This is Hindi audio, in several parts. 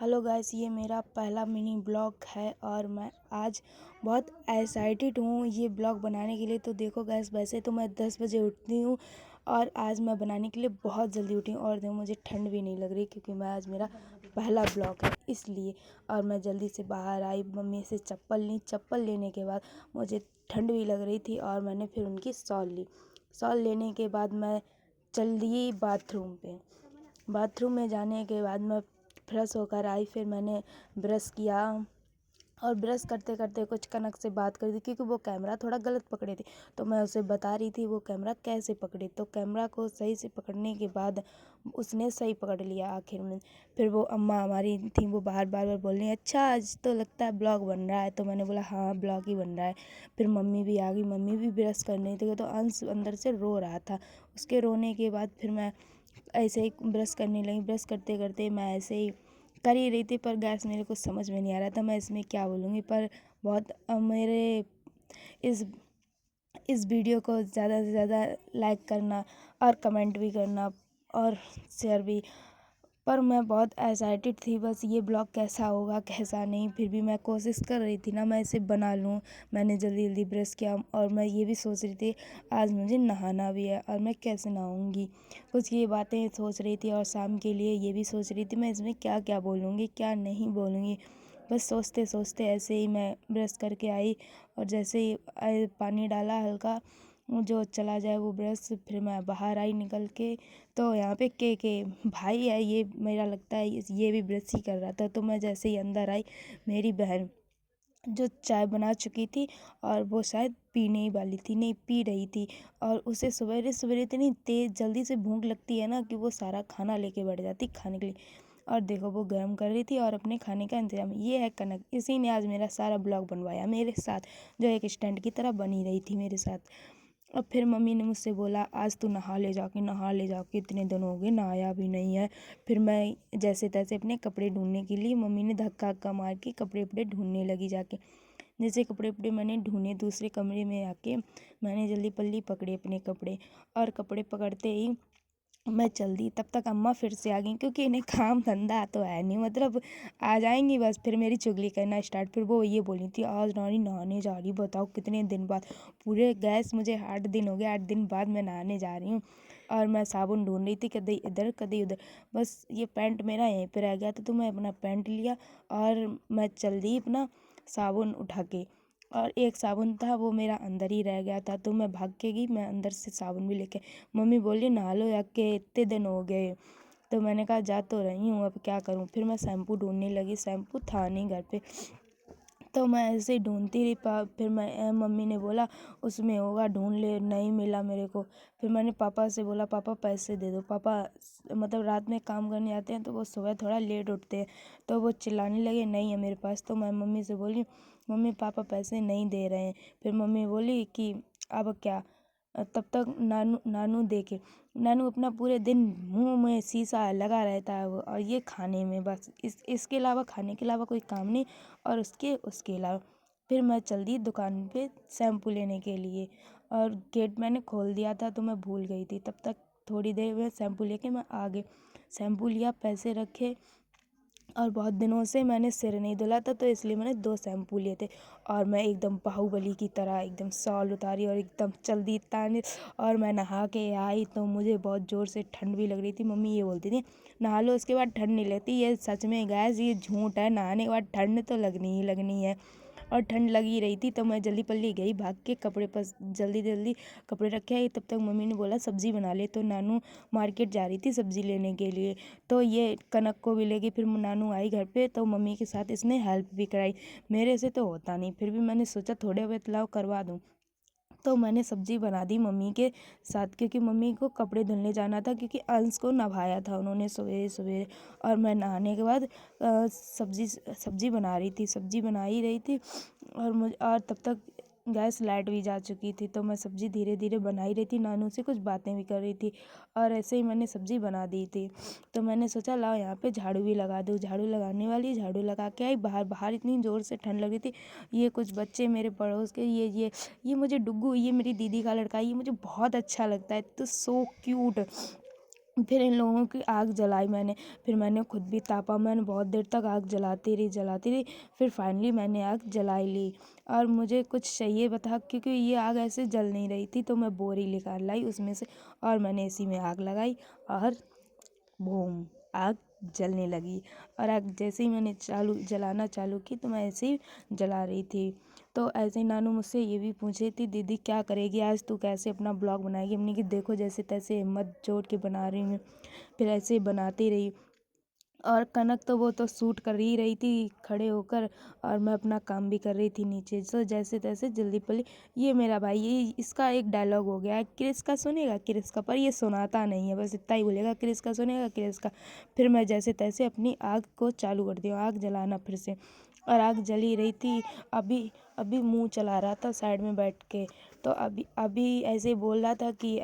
हेलो गाइस, ये मेरा पहला मिनी ब्लॉग है और मैं आज बहुत एक्साइटेड हूँ ये ब्लॉग बनाने के लिए। तो देखो गाइस, वैसे तो मैं 10 बजे उठती हूँ और आज मैं बनाने के लिए बहुत जल्दी उठी हूँ और देखो मुझे ठंड भी नहीं लग रही क्योंकि मैं आज मेरा पहला ब्लॉग है इसलिए। और मैं जल्दी से बाहर आई, मम्मी से चप्पल ली। चप्पल लेने के बाद मुझे ठंड भी लग रही थी और मैंने फिर उनकी शॉल ली। शॉल लेने के बाद मैं चल दी बाथरूम पे। बाथरूम में जाने के बाद मैं फ्रेश होकर आई, फिर मैंने ब्रश किया और ब्रश करते करते कुछ कनक से बात कर दी क्योंकि वो कैमरा थोड़ा गलत पकड़े थे। तो मैं उसे बता रही थी वो कैमरा कैसे पकड़े। तो कैमरा को सही से पकड़ने के बाद उसने सही पकड़ लिया आखिर में। फिर वो अम्मा हमारी थी, वो बार बार बोल रही अच्छा आज तो लगता है ब्लॉग बन रहा है। तो मैंने बोला हाँ ब्लॉग ही बन रहा है। फिर मम्मी भी आ गई, मम्मी भी ब्रश करने थी तो अंश अंदर से रो रहा था। उसके रोने के बाद फिर मैं ऐसे ही ब्रश करने लगी। ब्रश करते करते मैं ऐसे ही कर ही रही थी पर गैस मेरे को समझ में नहीं आ रहा था मैं इसमें क्या बोलूँगी। पर बहुत मेरे इस इस वीडियो को ज़्यादा से ज़्यादा लाइक करना और कमेंट भी करना और शेयर भी। पर मैं बहुत एक्साइटेड थी बस ये ब्लॉग कैसा होगा कैसा नहीं। फिर भी मैं कोशिश कर रही थी ना मैं इसे बना लूँ। मैंने जल्दी जल्दी ब्रश किया और मैं ये भी सोच रही थी आज मुझे नहाना भी है और मैं कैसे नहाऊँगी। कुछ ये बातें सोच रही थी और शाम के लिए ये भी सोच रही थी मैं इसमें क्या क्या बोलूँगी क्या नहीं बोलूँगी। बस सोचते सोचते ऐसे ही मैं ब्रश करके आई और जैसे ही पानी डाला हल्का जो चला जाए वो ब्रश, फिर मैं बाहर आई निकल के। तो यहाँ पे के भाई है, ये मेरा लगता है ये भी ब्रश ही कर रहा था। तो मैं जैसे ही अंदर आई, मेरी बहन जो चाय बना चुकी थी और वो शायद पीने ही वाली थी, नहीं पी रही थी। और उसे सवेरे सवेरे इतनी तेज़ जल्दी से भूख लगती है ना कि वो सारा खाना लेके बैठ जाती खाने के लिए। और देखो वो गर्म कर रही थी और अपने खाने का इंतजाम। ये है कनक, इसी ने आज मेरा सारा ब्लॉग बनवाया मेरे साथ, जो एक स्टैंड की तरह बनी रही थी मेरे साथ। और फिर मम्मी ने मुझसे बोला आज तू नहा ले जाके, नहा ले जाके, इतने दिन हो गए नहाया भी नहीं है। फिर मैं जैसे तैसे अपने कपड़े ढूंढने के लिए, मम्मी ने धक्का धक्का मार के कपड़े उपड़े ढूंढने लगी जाके। जैसे कपड़े उपड़े मैंने ढूंढे दूसरे कमरे में आके, मैंने जल्दी पल्ली पकड़े अपने कपड़े और कपड़े पकड़ते ही मैं चल दी। तब तक अम्मा फिर से आ गई क्योंकि इन्हें काम धंधा तो है नहीं, मतलब आ जाएंगी बस फिर मेरी चुगली करना स्टार्ट। फिर वो ये बोली थी आज नानी नहाने जा रही, बताओ कितने दिन बाद। पूरे गैस मुझे 8 दिन हो गए, 8 दिन बाद मैं नहाने जा रही हूँ। और मैं साबुन ढूंढ रही थी कभी इधर कभी उधर, बस ये पैंट मेरा यहीं पर रह गया था तो मैं अपना पैंट लिया और मैं चल दी अपना साबुन उठा के। और एक साबुन था वो मेरा अंदर ही रह गया था तो मैं भाग के गई, मैं अंदर से साबुन भी लेके। मम्मी बोली नहा लो जाके, इतने दिन हो गए। तो मैंने कहा जा तो रही हूँ अब क्या करूँ। फिर मैं शैम्पू ढूंढने लगी, शैम्पू था नहीं घर पे। तो मैं ऐसे ही ढूंढती रही फिर मैं मम्मी ने बोला उसमें होगा ढूंढ ले, नहीं मिला मेरे को। फिर मैंने पापा से बोला पापा पैसे दे दो। पापा मतलब रात में काम करने आते हैं तो वो सुबह थोड़ा लेट उठते हैं। तो वो चिल्लाने लगे नहीं है मेरे पास। तो मैं मम्मी से बोली मम्मी पापा पैसे नहीं दे रहे हैं। फिर मम्मी बोली कि अब क्या। तब तक नानू नानू देखे, नानू अपना पूरे दिन मुंह में शीशा लगा रहता है वो, और ये खाने में बस इसके अलावा, खाने के अलावा कोई काम नहीं और उसके अलावा। फिर मैं चल दी दुकान पे शैम्पू लेने के लिए और गेट मैंने खोल दिया था तो मैं भूल गई थी। तब तक थोड़ी देर में शैम्पू लेके मैं आ गई। शैम्पू लिया, पैसे रखे और बहुत दिनों से मैंने सिर नहीं धुला था तो इसलिए मैंने 2 शैम्पू लिए थे। और मैं एकदम बाहुबली की तरह एकदम शॉल उतारी और एकदम चल दी ताने। और मैं नहा के आई तो मुझे बहुत ज़ोर से ठंड भी लग रही थी। मम्मी ये बोलती थी नहा लो उसके बाद ठंड नहीं लगती, ये सच में गैस ये झूठ है, नहाने के बाद ठंड तो लगनी ही लगनी है। और ठंड लगी रही थी तो मैं जल्दी पल्ली गई भाग के कपड़े पर, जल्दी जल्दी कपड़े रखे आई। तब तक मम्मी ने बोला सब्ज़ी बना ले। तो नानू मार्केट जा रही थी सब्ज़ी लेने के लिए तो ये कनक को भी लेगी। फिर नानू आई घर पे तो मम्मी के साथ इसने हेल्प भी कराई। मेरे से तो होता नहीं फिर भी मैंने सोचा थोड़े बहुत लाओ करवा दूँ। तो मैंने सब्ज़ी बना दी मम्मी के साथ क्योंकि मम्मी को कपड़े धुलने जाना था क्योंकि अंश को नहाया था उन्होंने सवेरे सवेरे। और मैं नहाने के बाद सब्ज़ी बना रही थी, सब्ज़ी बना ही रही थी। और तब तक गैस लाइट भी जा चुकी थी तो मैं सब्ज़ी धीरे धीरे बना ही रही थी, नानू से कुछ बातें भी कर रही थी। और ऐसे ही मैंने सब्ज़ी बना दी थी। तो मैंने सोचा लाओ यहाँ पे झाड़ू भी लगा दूँ। झाड़ू लगाने वाली झाड़ू लगा के आई बाहर। बाहर इतनी ज़ोर से ठंड लग रही थी। ये कुछ बच्चे मेरे पड़ोस के, ये मुझे डुग्गू, ये मेरी दीदी का लड़का, ये मुझे बहुत अच्छा लगता है, तो सो क्यूट। फिर इन लोगों की आग जलाई मैंने। फिर मैंने खुद भी तापा। मैंने बहुत देर तक आग जलाती रही। फिर फाइनली मैंने आग जला ली। और मुझे कुछ चाहिए बता, क्योंकि ये आग ऐसे जल नहीं रही थी, तो मैं बोरी निकाल लाई उसमें से और मैंने इसी में आग लगाई और बूम, आग जलने लगी। और आग जैसे ही मैंने जलाना चालू की, तो मैं ऐसे ही जला रही थी। तो ऐसे ही नानू मुझसे ये भी पूछ रही थी, दीदी क्या करेगी आज तू, कैसे अपना ब्लॉग बनाएगी। हमने कि देखो जैसे तैसे हिम्मत जोड़ के बना रही हूँ। फिर ऐसे ही बनाती रही। और कनक तो वो तो शूट कर ही रही थी खड़े होकर, और मैं अपना काम भी कर रही थी नीचे। तो जैसे तैसे जल्दी पल्ली। ये मेरा भाई, ये इसका एक डायलॉग हो गया है, क्रिस का सुनेगा क्रिस का, पर ये सुनाता नहीं है, बस इतना ही बोलेगा क्रिस का सुनेगा क्रिस का। फिर मैं जैसे तैसे अपनी आग को चालू कर दिया, आग जलाना फिर से। और आग जली रही थी। अभी अभी मुंह चला रहा था साइड में बैठ के। तो अभी अभी ऐसे ही बोल रहा था कि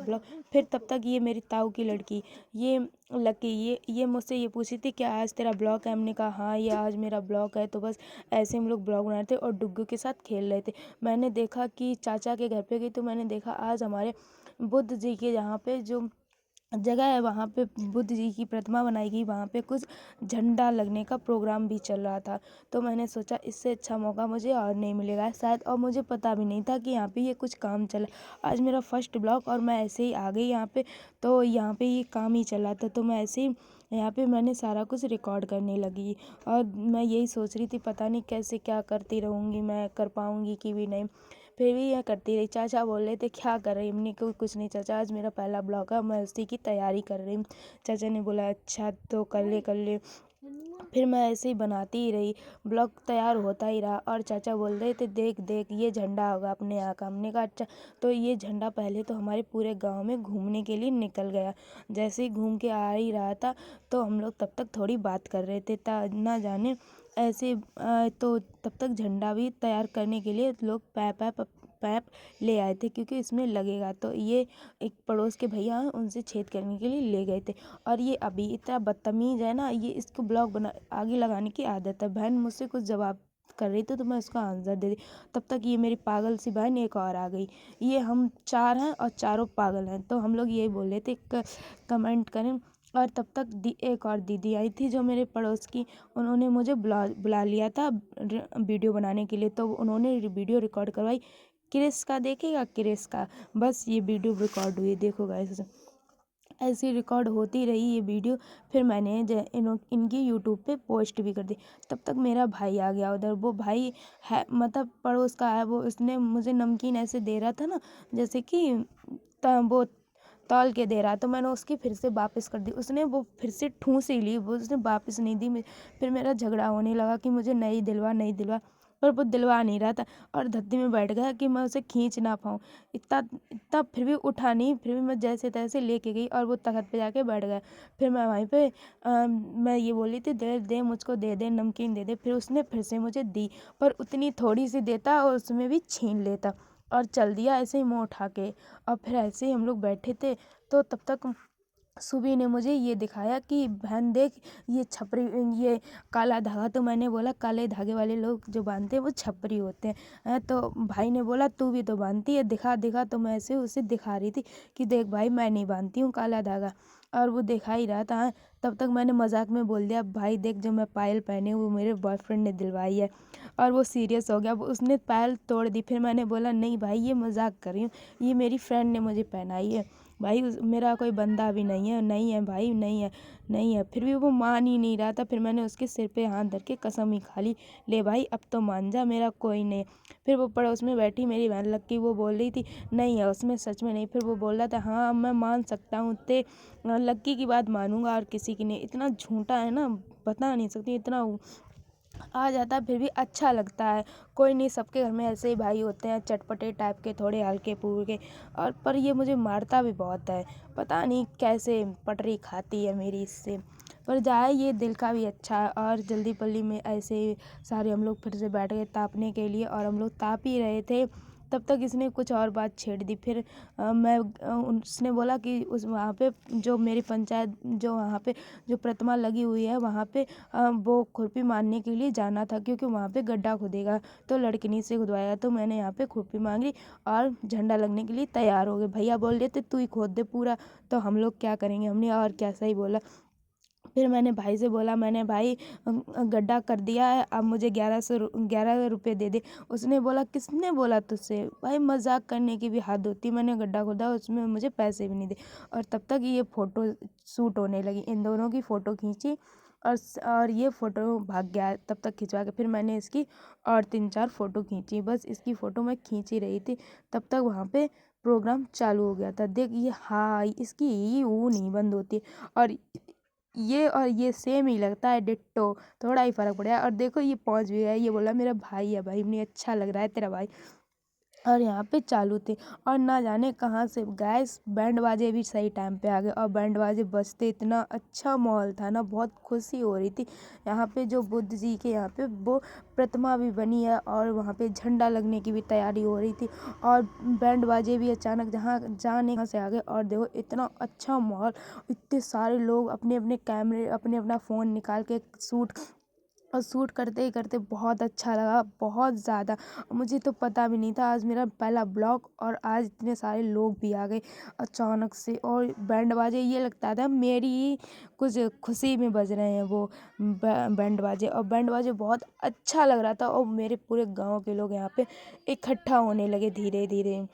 ब्लॉग। फिर तब तक ये मेरी ताऊ की लड़की, ये लकी, ये मुझसे ये पूछी थी कि आज तेरा ब्लॉग है। हमने कहा हाँ, ये आज मेरा ब्लॉग है। तो बस ऐसे हम लोग ब्लॉग बना रहे थे और डुग्गू के साथ खेल रहे थे। मैंने देखा कि चाचा के घर पे गई, तो मैंने देखा आज हमारे बुद्ध जी के जहाँ पे जो जगह है, वहाँ पे बुद्ध जी की प्रतिमा बनाई गई, वहाँ पे कुछ झंडा लगने का प्रोग्राम भी चल रहा था। तो मैंने सोचा इससे अच्छा मौका मुझे और नहीं मिलेगा शायद, और मुझे पता भी नहीं था कि यहाँ पे ये कुछ काम चला। आज मेरा फर्स्ट ब्लॉग और मैं ऐसे ही आ गई यहाँ पे। तो यहाँ पे ये काम ही चल रहा था, तो मैं ऐसे ही यहाँ पे मैंने सारा कुछ रिकॉर्ड करने लगी। और मैं यही सोच रही थी पता नहीं कैसे क्या करती रहूँगी, मैं कर पाऊँगी कि भी नहीं। फिर भी यह करती रही। चाचा बोल रहे थे क्या कर रही, हमने को कुछ नहीं चाचा, आज मेरा पहला ब्लॉग है, मैं उसी की तैयारी कर रही हूँ। चाचा ने बोला अच्छा तो कर ले कर ले। फिर मैं ऐसे ही बनाती ही रही, ब्लॉग तैयार होता ही रहा। और चाचा बोल रहे थे देख देख ये झंडा होगा अपने यहाँ का। हमने कहा अच्छा। तो ये झंडा पहले तो हमारे पूरे गांव में घूमने के लिए निकल गया। जैसे ही घूम के आ ही रहा था, तो हम लोग तब तक थोड़ी बात कर रहे थे, ना जाने ऐसे तो तब तक झंडा भी तैयार करने के लिए लोग पैप ले आए थे, क्योंकि इसमें लगेगा। तो ये एक पड़ोस के भैया हैं, उनसे छेद करने के लिए ले गए थे। और ये अभी इतना बदतमीज है ना, ये इसको ब्लॉग बना आगे लगाने की आदत है। बहन मुझसे कुछ जवाब कर रही थी, तो मैं उसका आंसर दे दी। तब तक ये मेरी पागल सी बहन एक और आ गई। ये हम चार हैं और चारों पागल हैं। तो हम लोग यही बोल रहे थे कमेंट करें। और तब तक एक और दीदी आई थी जो मेरे पड़ोस की, उन्होंने मुझे बुला लिया था वीडियो बनाने के लिए। तो उन्होंने वीडियो रिकॉर्ड करवाई। क्रिस का देखेगा क्रिस का, बस ये वीडियो रिकॉर्ड हुई, देखो गाइस ऐसी रिकॉर्ड होती रही ये वीडियो। फिर मैंने इनकी यूट्यूब पे पोस्ट भी कर दी। तब तक मेरा भाई आ गया उधर। वो भाई है मतलब पड़ोस का है, वो उसने मुझे नमकीन ऐसे दे रहा था ना, जैसे कि वो तौल के दे रहा, तो मैंने उसकी फिर से वापस कर दी। उसने वो फिर से ठूस ही ली, वो उसने वापस नहीं दी। फिर मेरा झगड़ा होने लगा कि मुझे नहीं दिलवा नहीं दिलवा, पर वो दिलवा नहीं रहा था। और धद्दी में बैठ गया कि मैं उसे खींच ना पाऊँ। इतना इतना फिर भी उठा नहीं। फिर भी मैं जैसे तैसे लेके गई और वो तख्त पे जाके बैठ गया। फिर मैं वहीं पे मैं ये बोली थी दे दे मुझको, दे दे नमकीन दे दे। फिर उसने फिर से मुझे दी, पर उतनी थोड़ी सी देता और उसमें भी छीन लेता और चल दिया ऐसे ही मुँह उठा के। और फिर ऐसे ही हम लोग बैठे थे। तो तब तक सुबी ने मुझे ये दिखाया कि बहन देख ये छपरी, ये काला धागा। तो मैंने बोला काले धागे वाले लोग जो बांधते हैं वो छपरी होते हैं। तो भाई ने बोला तू भी तो बांधती है, दिखा दिखा। तो मैं ऐसे उसे दिखा रही थी कि देख भाई मैं नहीं बांधती हूँ काला धागा। और वो दिखा ही रहा था। तब तक मैंने मजाक में बोल दिया भाई देख जो मैं पायल पहने वो मेरे बॉयफ्रेंड ने दिलवाई है। और वो सीरियस हो गया, उसने पायल तोड़ दी। फिर मैंने बोला नहीं भाई ये मजाक कर रही हूँ, ये मेरी फ्रेंड ने मुझे पहनाई है भाई, मेरा कोई बंदा भी नहीं है, नहीं है भाई, नहीं है, नहीं है। फिर भी वो मान ही नहीं रहा था। फिर मैंने उसके सिर पे हाथ धर के कसम ही खा ली, ले भाई अब तो मान जा, मेरा कोई नहीं। फिर वो पड़ोस में बैठी मेरी बहन लक्की, वो बोल रही थी नहीं है उसमें सच में नहीं। फिर वो बोल रहा था हाँ मैं मान सकता हूँ, ते लक्की की बात मानूंगा और किसी की नहीं। इतना झूठा है ना, बता नहीं सकती, इतना आ जाता है। फिर भी अच्छा लगता है। कोई नहीं, सबके घर में ऐसे ही भाई होते हैं चटपटे टाइप के, थोड़े हल्के फुल्के। और पर ये मुझे मारता भी बहुत है, पता नहीं कैसे पटरी खाती है मेरी इससे। पर जाए ये दिल का भी अच्छा है। और जल्दी पल्ली में ऐसे ही सारे हम लोग फिर से बैठ गए तापने के लिए, और हम लोग ताप ही रहे थे। तब तक इसने कुछ और बात छेड़ दी। फिर उसने बोला कि उस वहाँ पे जो मेरी पंचायत जो वहाँ पे जो प्रतिमा लगी हुई है वहाँ पे वो खुरपी मारने के लिए जाना था, क्योंकि वहाँ पे गड्ढा खुदेगा तो लड़किनी से खुदवाएगा। तो मैंने यहाँ पे खुरपी मांगी और झंडा लगने के लिए तैयार हो गए। भैया बोल रहे थे तू ही खोद दे पूरा, तो हम लोग क्या करेंगे, हमने और क्या सही बोला। फिर मैंने भाई से बोला, मैंने भाई गड्ढा कर दिया है, अब मुझे 1100 रुपये दे दे। उसने बोला किसने बोला तुझसे, भाई मजाक करने की भी हद होती, मैंने गड्ढा खोदा उसमें मुझे पैसे भी नहीं दे। और तब तक ये फ़ोटो शूट होने लगी, इन दोनों की फ़ोटो खींची और ये फ़ोटो भाग गया तब तक खिंचवा के। फिर मैंने इसकी और 3-4 फ़ोटो खींची, बस इसकी फ़ोटो मैं खींच ही रही थी तब तक वहाँ पे प्रोग्राम चालू हो गया था। देख ये, हाँ इसकी ये वो नहीं बंद होती, और ये सेम ही लगता है डिट्टो, थोड़ा ही फर्क पड़ा है। और देखो ये पहुंच भी गया, ये बोला मेरा भाई है, भाई मुझे अच्छा लग रहा है तेरा भाई। और यहाँ पे चालू थे, और ना जाने कहाँ से गैस बैंड बाजे भी सही टाइम पे आ गए, और बैंड बाजे बजते इतना अच्छा माहौल था ना, बहुत खुशी हो रही थी। यहाँ पे जो बुद्ध जी के यहाँ पे वो प्रतिमा भी बनी है, और वहाँ पे झंडा लगने की भी तैयारी हो रही थी, और बैंड बाजे भी अचानक जहाँ जाने कहाँ से आ गए। और देखो इतना अच्छा माहौल, इतने सारे लोग अपने अपने कैमरे अपने अपना फ़ोन निकाल के शूट करते ही करते बहुत अच्छा लगा, बहुत ज़्यादा। मुझे तो पता भी नहीं था आज मेरा पहला ब्लॉग, और आज इतने सारे लोग भी आ गए अचानक से। और बैंड बाजे, ये लगता था मेरी ही कुछ खुशी में बज रहे हैं वो बैंड बाजे, और बैंड बाजे बहुत अच्छा लग रहा था। और मेरे पूरे गांव के लोग यहाँ पे इकट्ठा होने लगे धीरे धीरे।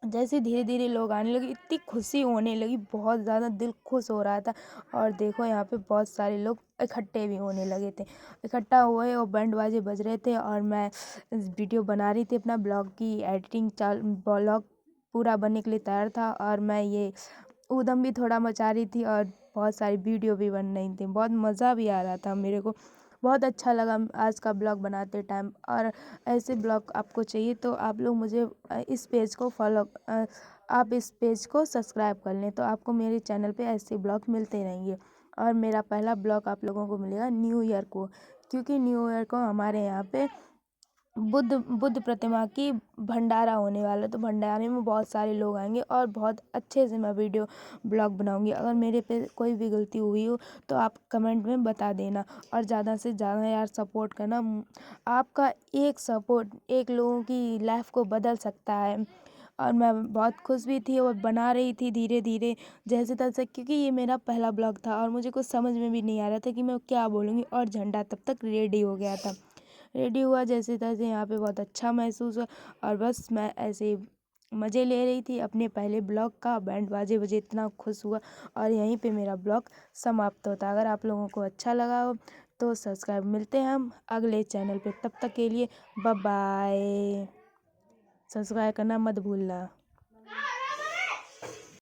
जैसे धीरे धीरे लोग आने लगे, इतनी खुशी होने लगी, बहुत ज़्यादा दिल खुश हो रहा था। और देखो यहाँ पे बहुत सारे लोग इकट्ठे भी होने लगे थे, इकट्ठा हुए और बैंड बाजे बज रहे थे, और मैं वीडियो बना रही थी अपना ब्लॉग की एडिटिंग ब्लॉग पूरा बनने के लिए तैयार था। और मैं ये ऊधम भी थोड़ा मचा रही थी, और बहुत सारी वीडियो भी बन रही थी, बहुत मज़ा भी आ रहा था मेरे को, बहुत अच्छा लगा आज का ब्लॉग बनाते टाइम। और ऐसे ब्लॉग आपको चाहिए तो आप लोग मुझे इस पेज को आप इस पेज को सब्सक्राइब कर लें, तो आपको मेरे चैनल पे ऐसे ब्लॉग मिलते रहेंगे। और मेरा पहला ब्लॉग आप लोगों को मिलेगा न्यू ईयर को, क्योंकि न्यू ईयर को हमारे यहाँ पे बुद्ध प्रतिमा की भंडारा होने वाला है, तो भंडारे में बहुत सारे लोग आएंगे, और बहुत अच्छे से मैं वीडियो ब्लॉग बनाऊंगी। अगर मेरे पे कोई भी गलती हुई हो तो आप कमेंट में बता देना, और ज़्यादा से ज़्यादा यार सपोर्ट करना। आपका एक सपोर्ट एक लोगों की लाइफ को बदल सकता है। और मैं बहुत खुश भी थी और बना रही थी धीरे धीरे जैसे तैसे, क्योंकि ये मेरा पहला ब्लॉग था और मुझे कुछ समझ में भी नहीं आ रहा था कि मैं क्या बोलूँगी। और झंडा तब तक रेडी हो गया था, रेडी हुआ जैसे तैसे, यहाँ पे बहुत अच्छा महसूस हुआ। और बस मैं ऐसे मज़े ले रही थी अपने पहले ब्लॉग का, बैंड बाजे बजे इतना खुश हुआ। और यहीं पे मेरा ब्लॉग समाप्त होता। अगर आप लोगों को अच्छा लगा हो तो सब्सक्राइब, मिलते हैं हम अगले चैनल पे, तब तक के लिए बाय बाय, सब्सक्राइब करना मत भूलना।